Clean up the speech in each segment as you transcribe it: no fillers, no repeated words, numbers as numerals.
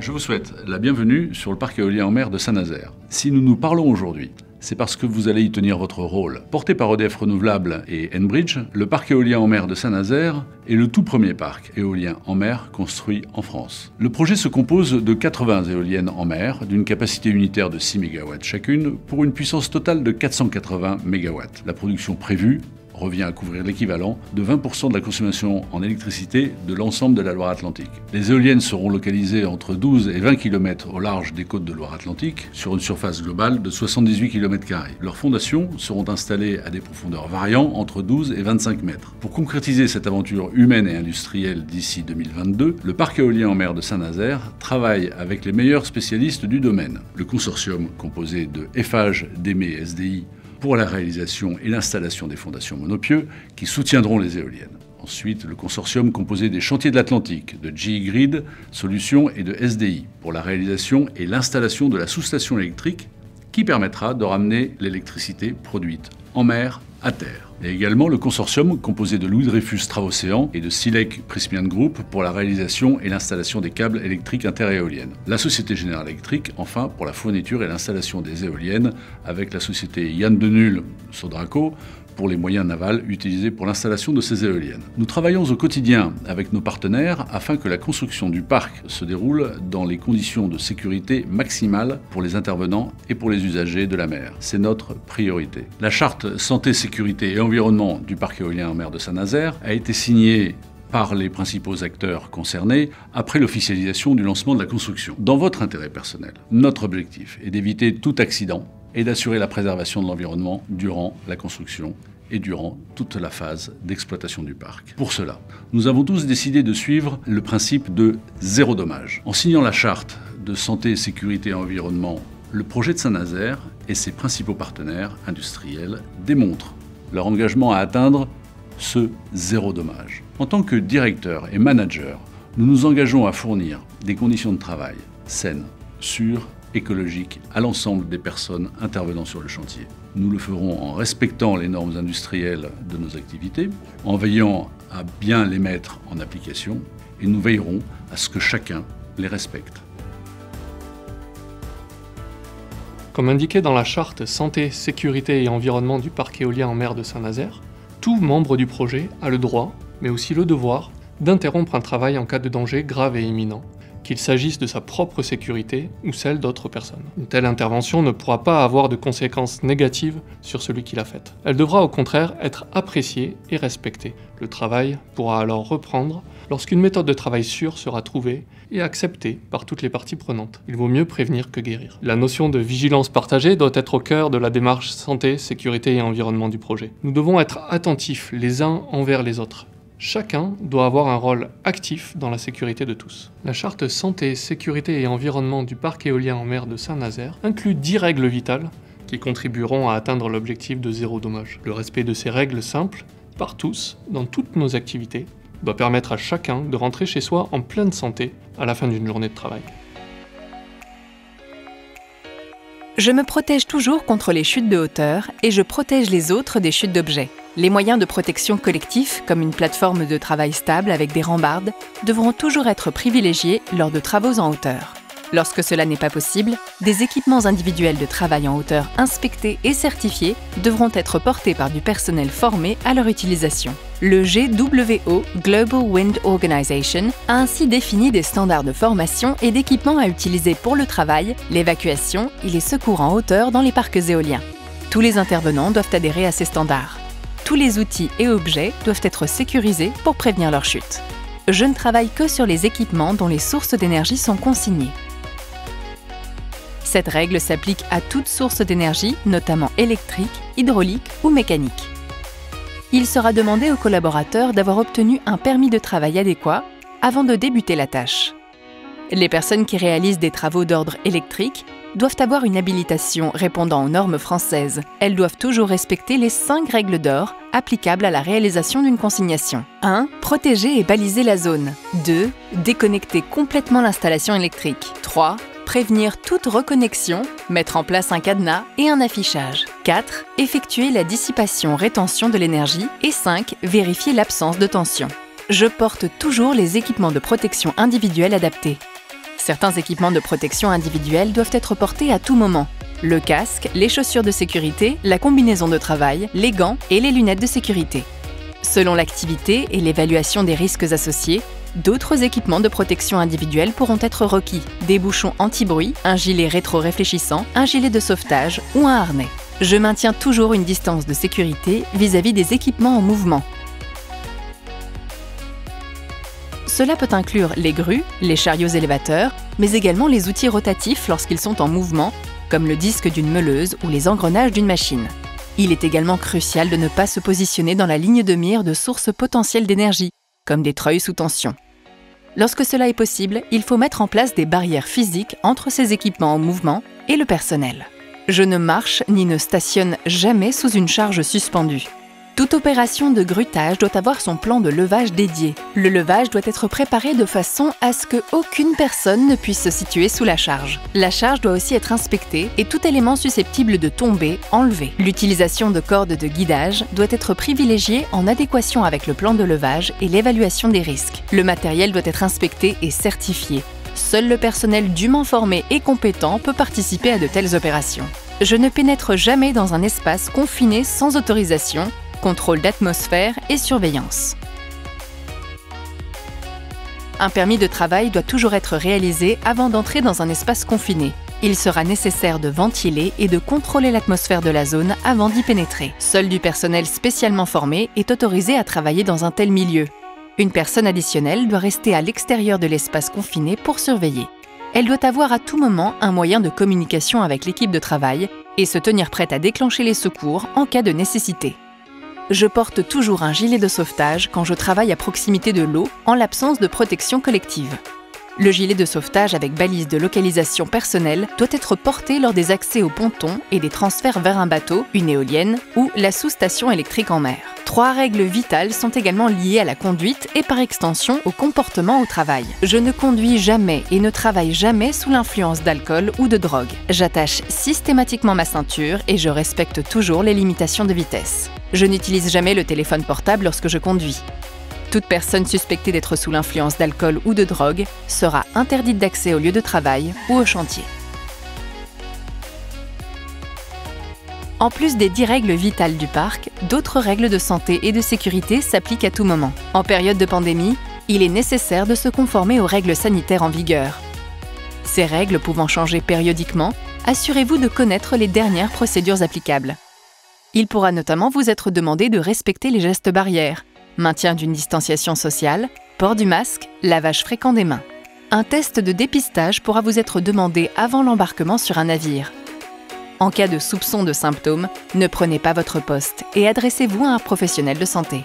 Je vous souhaite la bienvenue sur le parc éolien en mer de Saint-Nazaire. Si nous nous parlons aujourd'hui, c'est parce que vous allez y tenir votre rôle. Porté par EDF Renouvelables et Enbridge, le parc éolien en mer de Saint-Nazaire est le tout premier parc éolien en mer construit en France. Le projet se compose de 80 éoliennes en mer, d'une capacité unitaire de 6 MW chacune, pour une puissance totale de 480 MW. La production prévue revient à couvrir l'équivalent de 20% de la consommation en électricité de l'ensemble de la Loire-Atlantique. Les éoliennes seront localisées entre 12 et 20 km au large des côtes de Loire-Atlantique, sur une surface globale de 78 km². Leurs fondations seront installées à des profondeurs variant entre 12 et 25 mètres. Pour concrétiser cette aventure humaine et industrielle d'ici 2022, le parc éolien en mer de Saint-Nazaire travaille avec les meilleurs spécialistes du domaine. Le consortium composé de Eiffage, DEME et SDI pour la réalisation et l'installation des fondations monopieux qui soutiendront les éoliennes. Ensuite, le consortium composé des Chantiers de l'Atlantique, de GE Grid Solutions et de SDI pour la réalisation et l'installation de la sous-station électrique qui permettra de ramener l'électricité produite en mer à terre. Et également le consortium composé de Louis Dreyfus Strat-Océan et de Silec Prysmian Group pour la réalisation et l'installation des câbles électriques interéoliennes. La Société Générale Électrique, enfin, pour la fourniture et l'installation des éoliennes, avec la société Yann Denul Sodraco pour les moyens navals utilisés pour l'installation de ces éoliennes. Nous travaillons au quotidien avec nos partenaires afin que la construction du parc se déroule dans les conditions de sécurité maximales pour les intervenants et pour les usagers de la mer. C'est notre priorité. La charte santé, sécurité et environnement du parc éolien en mer de Saint-Nazaire a été signée par les principaux acteurs concernés après l'officialisation du lancement de la construction. Dans votre intérêt personnel, notre objectif est d'éviter tout accident et d'assurer la préservation de l'environnement durant la construction et durant toute la phase d'exploitation du parc. Pour cela, nous avons tous décidé de suivre le principe de zéro dommage. En signant la charte de santé, sécurité et environnement, le projet de Saint-Nazaire et ses principaux partenaires industriels démontrent leur engagement à atteindre ce zéro dommage. En tant que directeur et manager, nous nous engageons à fournir des conditions de travail saines, sûres, écologiques à l'ensemble des personnes intervenant sur le chantier. Nous le ferons en respectant les normes industrielles de nos activités, en veillant à bien les mettre en application, et nous veillerons à ce que chacun les respecte. Comme indiqué dans la charte santé, sécurité et environnement du parc éolien en mer de Saint-Nazaire, tout membre du projet a le droit, mais aussi le devoir, d'interrompre un travail en cas de danger grave et imminent, qu'il s'agisse de sa propre sécurité ou celle d'autres personnes. Une telle intervention ne pourra pas avoir de conséquences négatives sur celui qui l'a faite. Elle devra au contraire être appréciée et respectée. Le travail pourra alors reprendre lorsqu'une méthode de travail sûre sera trouvée et acceptée par toutes les parties prenantes. Il vaut mieux prévenir que guérir. La notion de vigilance partagée doit être au cœur de la démarche santé, sécurité et environnement du projet. Nous devons être attentifs les uns envers les autres. Chacun doit avoir un rôle actif dans la sécurité de tous. La charte santé, sécurité et environnement du parc éolien en mer de Saint-Nazaire inclut 10 règles vitales qui contribueront à atteindre l'objectif de zéro dommage. Le respect de ces règles simples, par tous, dans toutes nos activités, doit permettre à chacun de rentrer chez soi en pleine santé à la fin d'une journée de travail. Je me protège toujours contre les chutes de hauteur et je protège les autres des chutes d'objets. Les moyens de protection collectifs, comme une plateforme de travail stable avec des rambardes, devront toujours être privilégiés lors de travaux en hauteur. Lorsque cela n'est pas possible, des équipements individuels de travail en hauteur inspectés et certifiés devront être portés par du personnel formé à leur utilisation. Le GWO, Global Wind Organization, a ainsi défini des standards de formation et d'équipements à utiliser pour le travail, l'évacuation et les secours en hauteur dans les parcs éoliens. Tous les intervenants doivent adhérer à ces standards. Tous les outils et objets doivent être sécurisés pour prévenir leur chute. Je ne travaille que sur les équipements dont les sources d'énergie sont consignées. Cette règle s'applique à toute source d'énergie, notamment électrique, hydraulique ou mécanique. Il sera demandé aux collaborateurs d'avoir obtenu un permis de travail adéquat avant de débuter la tâche. Les personnes qui réalisent des travaux d'ordre électrique doivent avoir une habilitation répondant aux normes françaises. Elles doivent toujours respecter les 5 règles d'or applicables à la réalisation d'une consignation. 1. Protéger et baliser la zone. 2. Déconnecter complètement l'installation électrique. 3. Prévenir toute reconnexion, mettre en place un cadenas et un affichage. 4. Effectuer la dissipation-rétention de l'énergie. Et 5. Vérifier l'absence de tension. Je porte toujours les équipements de protection individuelle adaptés. Certains équipements de protection individuelle doivent être portés à tout moment. Le casque, les chaussures de sécurité, la combinaison de travail, les gants et les lunettes de sécurité. Selon l'activité et l'évaluation des risques associés, d'autres équipements de protection individuelle pourront être requis. Des bouchons anti-bruit, un gilet rétro-réfléchissant, un gilet de sauvetage ou un harnais. Je maintiens toujours une distance de sécurité vis-à-vis des équipements en mouvement. Cela peut inclure les grues, les chariots élévateurs, mais également les outils rotatifs lorsqu'ils sont en mouvement, comme le disque d'une meuleuse ou les engrenages d'une machine. Il est également crucial de ne pas se positionner dans la ligne de mire de sources potentielles d'énergie, comme des treuils sous tension. Lorsque cela est possible, il faut mettre en place des barrières physiques entre ces équipements en mouvement et le personnel. Je ne marche ni ne stationne jamais sous une charge suspendue. Toute opération de grutage doit avoir son plan de levage dédié. Le levage doit être préparé de façon à ce qu'aucune personne ne puisse se situer sous la charge. La charge doit aussi être inspectée et tout élément susceptible de tomber, enlevé. L'utilisation de cordes de guidage doit être privilégiée en adéquation avec le plan de levage et l'évaluation des risques. Le matériel doit être inspecté et certifié. Seul le personnel dûment formé et compétent peut participer à de telles opérations. Je ne pénètre jamais dans un espace confiné sans autorisation, contrôle d'atmosphère et surveillance. Un permis de travail doit toujours être réalisé avant d'entrer dans un espace confiné. Il sera nécessaire de ventiler et de contrôler l'atmosphère de la zone avant d'y pénétrer. Seul du personnel spécialement formé est autorisé à travailler dans un tel milieu. Une personne additionnelle doit rester à l'extérieur de l'espace confiné pour surveiller. Elle doit avoir à tout moment un moyen de communication avec l'équipe de travail et se tenir prête à déclencher les secours en cas de nécessité. Je porte toujours un gilet de sauvetage quand je travaille à proximité de l'eau en l'absence de protection collective. Le gilet de sauvetage avec balise de localisation personnelle doit être porté lors des accès au ponton et des transferts vers un bateau, une éolienne ou la sous-station électrique en mer. 3 règles vitales sont également liées à la conduite et par extension au comportement au travail. Je ne conduis jamais et ne travaille jamais sous l'influence d'alcool ou de drogue. J'attache systématiquement ma ceinture et je respecte toujours les limitations de vitesse. Je n'utilise jamais le téléphone portable lorsque je conduis. Toute personne suspectée d'être sous l'influence d'alcool ou de drogue sera interdite d'accès au lieu de travail ou au chantier. En plus des 10 règles vitales du parc, d'autres règles de santé et de sécurité s'appliquent à tout moment. En période de pandémie, il est nécessaire de se conformer aux règles sanitaires en vigueur. Ces règles pouvant changer périodiquement, assurez-vous de connaître les dernières procédures applicables. Il pourra notamment vous être demandé de respecter les gestes barrières, maintien d'une distanciation sociale, port du masque, lavage fréquent des mains. Un test de dépistage pourra vous être demandé avant l'embarquement sur un navire. En cas de soupçon de symptômes, ne prenez pas votre poste et adressez-vous à un professionnel de santé.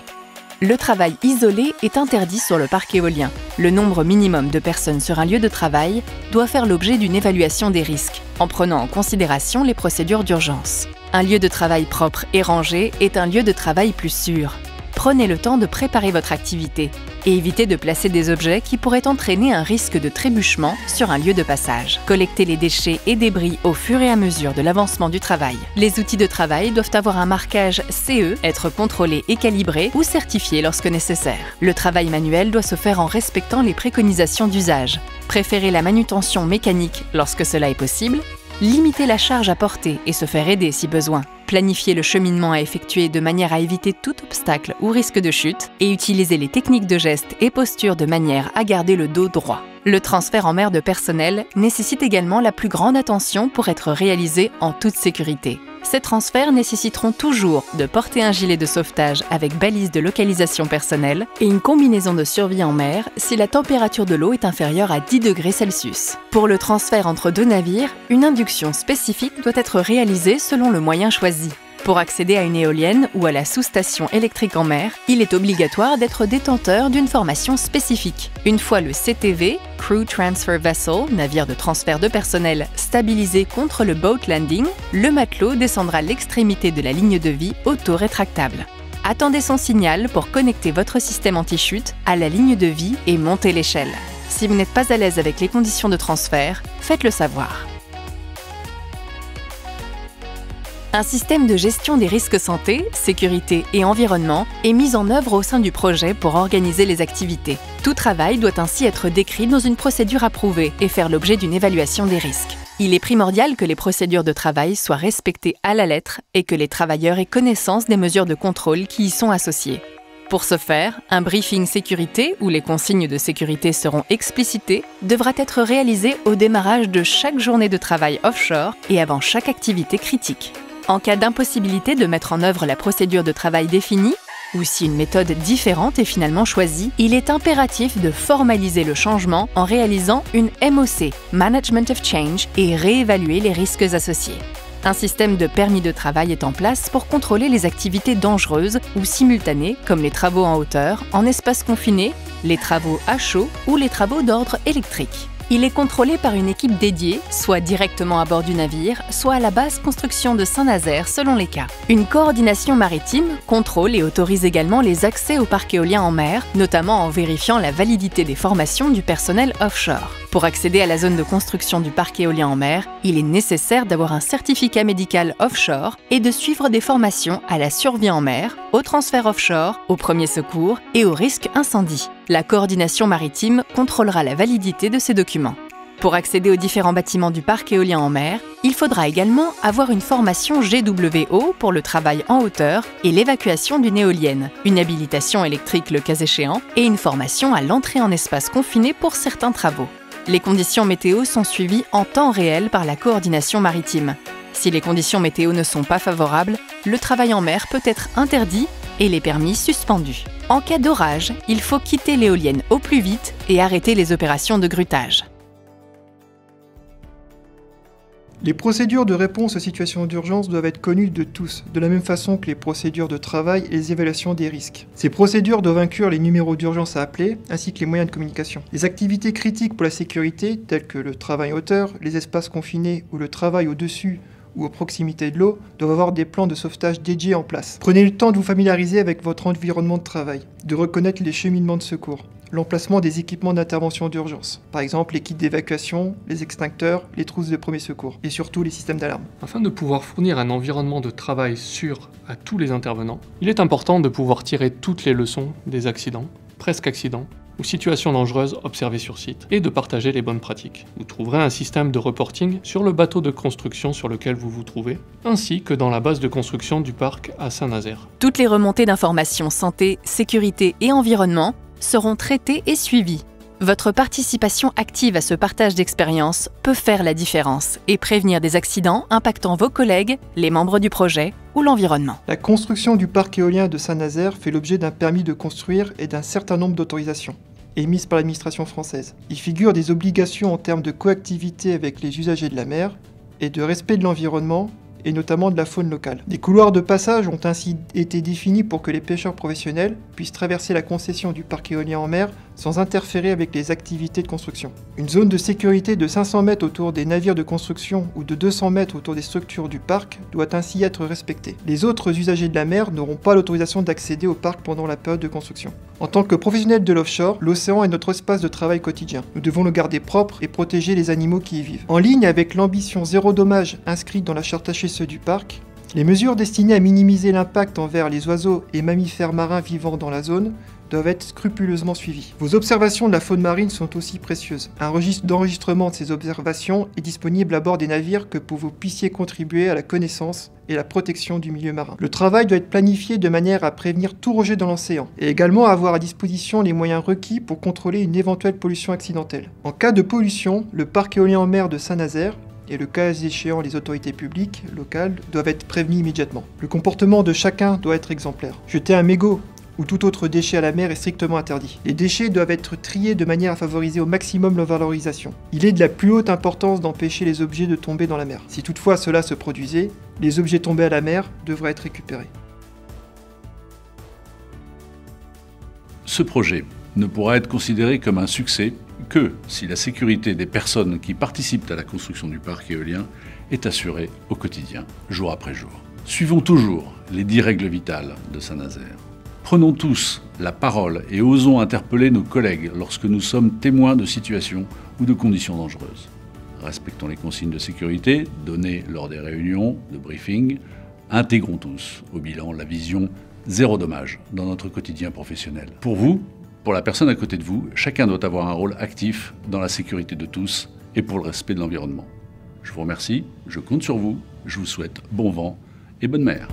Le travail isolé est interdit sur le parc éolien. Le nombre minimum de personnes sur un lieu de travail doit faire l'objet d'une évaluation des risques, en prenant en considération les procédures d'urgence. Un lieu de travail propre et rangé est un lieu de travail plus sûr. Prenez le temps de préparer votre activité et évitez de placer des objets qui pourraient entraîner un risque de trébuchement sur un lieu de passage. Collectez les déchets et débris au fur et à mesure de l'avancement du travail. Les outils de travail doivent avoir un marquage CE, être contrôlés et calibrés ou certifiés lorsque nécessaire. Le travail manuel doit se faire en respectant les préconisations d'usage. Préférez la manutention mécanique lorsque cela est possible. Limitez la charge à porter et se faire aider si besoin. Planifiez le cheminement à effectuer de manière à éviter tout obstacle ou risque de chute et utilisez les techniques de gestes et postures de manière à garder le dos droit. Le transfert en mer de personnel nécessite également la plus grande attention pour être réalisé en toute sécurité. Ces transferts nécessiteront toujours de porter un gilet de sauvetage avec balise de localisation personnelle et une combinaison de survie en mer si la température de l'eau est inférieure à 10 degrés Celsius. Pour le transfert entre 2 navires, une induction spécifique doit être réalisée selon le moyen choisi. Pour accéder à une éolienne ou à la sous-station électrique en mer, il est obligatoire d'être détenteur d'une formation spécifique. Une fois le CTV, Crew Transfer Vessel, navire de transfert de personnel, stabilisé contre le boat landing, le matelot descendra l'extrémité de la ligne de vie auto-rétractable. Attendez son signal pour connecter votre système anti-chute à la ligne de vie et monter l'échelle. Si vous n'êtes pas à l'aise avec les conditions de transfert, faites-le savoir. Un système de gestion des risques santé, sécurité et environnement est mis en œuvre au sein du projet pour organiser les activités. Tout travail doit ainsi être décrit dans une procédure approuvée et faire l'objet d'une évaluation des risques. Il est primordial que les procédures de travail soient respectées à la lettre et que les travailleurs aient connaissance des mesures de contrôle qui y sont associées. Pour ce faire, un briefing sécurité, où les consignes de sécurité seront explicitées, devra être réalisé au démarrage de chaque journée de travail offshore et avant chaque activité critique. En cas d'impossibilité de mettre en œuvre la procédure de travail définie, ou si une méthode différente est finalement choisie, il est impératif de formaliser le changement en réalisant une MOC, Management of Change, et réévaluer les risques associés. Un système de permis de travail est en place pour contrôler les activités dangereuses ou simultanées, comme les travaux en hauteur, en espace confiné, les travaux à chaud ou les travaux d'ordre électrique. Il est contrôlé par une équipe dédiée, soit directement à bord du navire, soit à la base construction de Saint-Nazaire selon les cas. Une coordination maritime contrôle et autorise également les accès au parc éolien en mer, notamment en vérifiant la validité des formations du personnel offshore. Pour accéder à la zone de construction du parc éolien en mer, il est nécessaire d'avoir un certificat médical offshore et de suivre des formations à la survie en mer, au transfert offshore, aux premiers secours et au risque incendie. La coordination maritime contrôlera la validité de ces documents. Pour accéder aux différents bâtiments du parc éolien en mer, il faudra également avoir une formation GWO pour le travail en hauteur et l'évacuation d'une éolienne, une habilitation électrique le cas échéant et une formation à l'entrée en espace confiné pour certains travaux. Les conditions météo sont suivies en temps réel par la coordination maritime. Si les conditions météo ne sont pas favorables, le travail en mer peut être interdit et les permis suspendus. En cas d'orage, il faut quitter l'éolienne au plus vite et arrêter les opérations de grutage. Les procédures de réponse aux situations d'urgence doivent être connues de tous, de la même façon que les procédures de travail et les évaluations des risques. Ces procédures doivent inclure les numéros d'urgence à appeler, ainsi que les moyens de communication. Les activités critiques pour la sécurité, telles que le travail en hauteur, les espaces confinés ou le travail au-dessus ou à proximité de l'eau, doivent avoir des plans de sauvetage dédiés en place. Prenez le temps de vous familiariser avec votre environnement de travail, de reconnaître les cheminements de secours, l'emplacement des équipements d'intervention d'urgence, par exemple les kits d'évacuation, les extincteurs, les trousses de premiers secours, et surtout les systèmes d'alarme. Afin de pouvoir fournir un environnement de travail sûr à tous les intervenants, il est important de pouvoir tirer toutes les leçons des accidents, presque accidents, ou situations dangereuses observées sur site, et de partager les bonnes pratiques. Vous trouverez un système de reporting sur le bateau de construction sur lequel vous vous trouvez, ainsi que dans la base de construction du parc à Saint-Nazaire. Toutes les remontées d'informations santé, sécurité et environnement seront traitées et suivies. Votre participation active à ce partage d'expériences peut faire la différence et prévenir des accidents impactant vos collègues, les membres du projet ou l'environnement. La construction du parc éolien de Saint-Nazaire fait l'objet d'un permis de construire et d'un certain nombre d'autorisations émises par l'administration française. Il figure des obligations en termes de coactivité avec les usagers de la mer et de respect de l'environnement, et notamment de la faune locale. Des couloirs de passage ont ainsi été définis pour que les pêcheurs professionnels puissent traverser la concession du parc éolien en mer sans interférer avec les activités de construction. Une zone de sécurité de 500 mètres autour des navires de construction ou de 200 mètres autour des structures du parc doit ainsi être respectée. Les autres usagers de la mer n'auront pas l'autorisation d'accéder au parc pendant la période de construction. En tant que professionnels de l'offshore, l'océan est notre espace de travail quotidien. Nous devons le garder propre et protéger les animaux qui y vivent. En ligne avec l'ambition zéro dommage inscrite dans la charte HSE du parc, les mesures destinées à minimiser l'impact envers les oiseaux et mammifères marins vivant dans la zone doivent être scrupuleusement suivies. Vos observations de la faune marine sont aussi précieuses. Un registre d'enregistrement de ces observations est disponible à bord des navires que vous puissiez contribuer à la connaissance et la protection du milieu marin. Le travail doit être planifié de manière à prévenir tout rejet dans l'océan et également à avoir à disposition les moyens requis pour contrôler une éventuelle pollution accidentelle. En cas de pollution, le parc éolien en mer de Saint-Nazaire et le cas échéant les autorités publiques locales doivent être prévenus immédiatement. Le comportement de chacun doit être exemplaire. Jeter un mégot ou tout autre déchet à la mer est strictement interdit. Les déchets doivent être triés de manière à favoriser au maximum leur valorisation. Il est de la plus haute importance d'empêcher les objets de tomber dans la mer. Si toutefois cela se produisait, les objets tombés à la mer devraient être récupérés. Ce projet ne pourra être considéré comme un succès que si la sécurité des personnes qui participent à la construction du parc éolien est assurée au quotidien, jour après jour. Suivons toujours les 10 règles vitales de Saint-Nazaire. Prenons tous la parole et osons interpeller nos collègues lorsque nous sommes témoins de situations ou de conditions dangereuses. Respectons les consignes de sécurité données lors des réunions de briefing. Intégrons tous au bilan la vision zéro dommage dans notre quotidien professionnel. Pour vous, pour la personne à côté de vous, chacun doit avoir un rôle actif dans la sécurité de tous et pour le respect de l'environnement. Je vous remercie, je compte sur vous, je vous souhaite bon vent et bonne mer.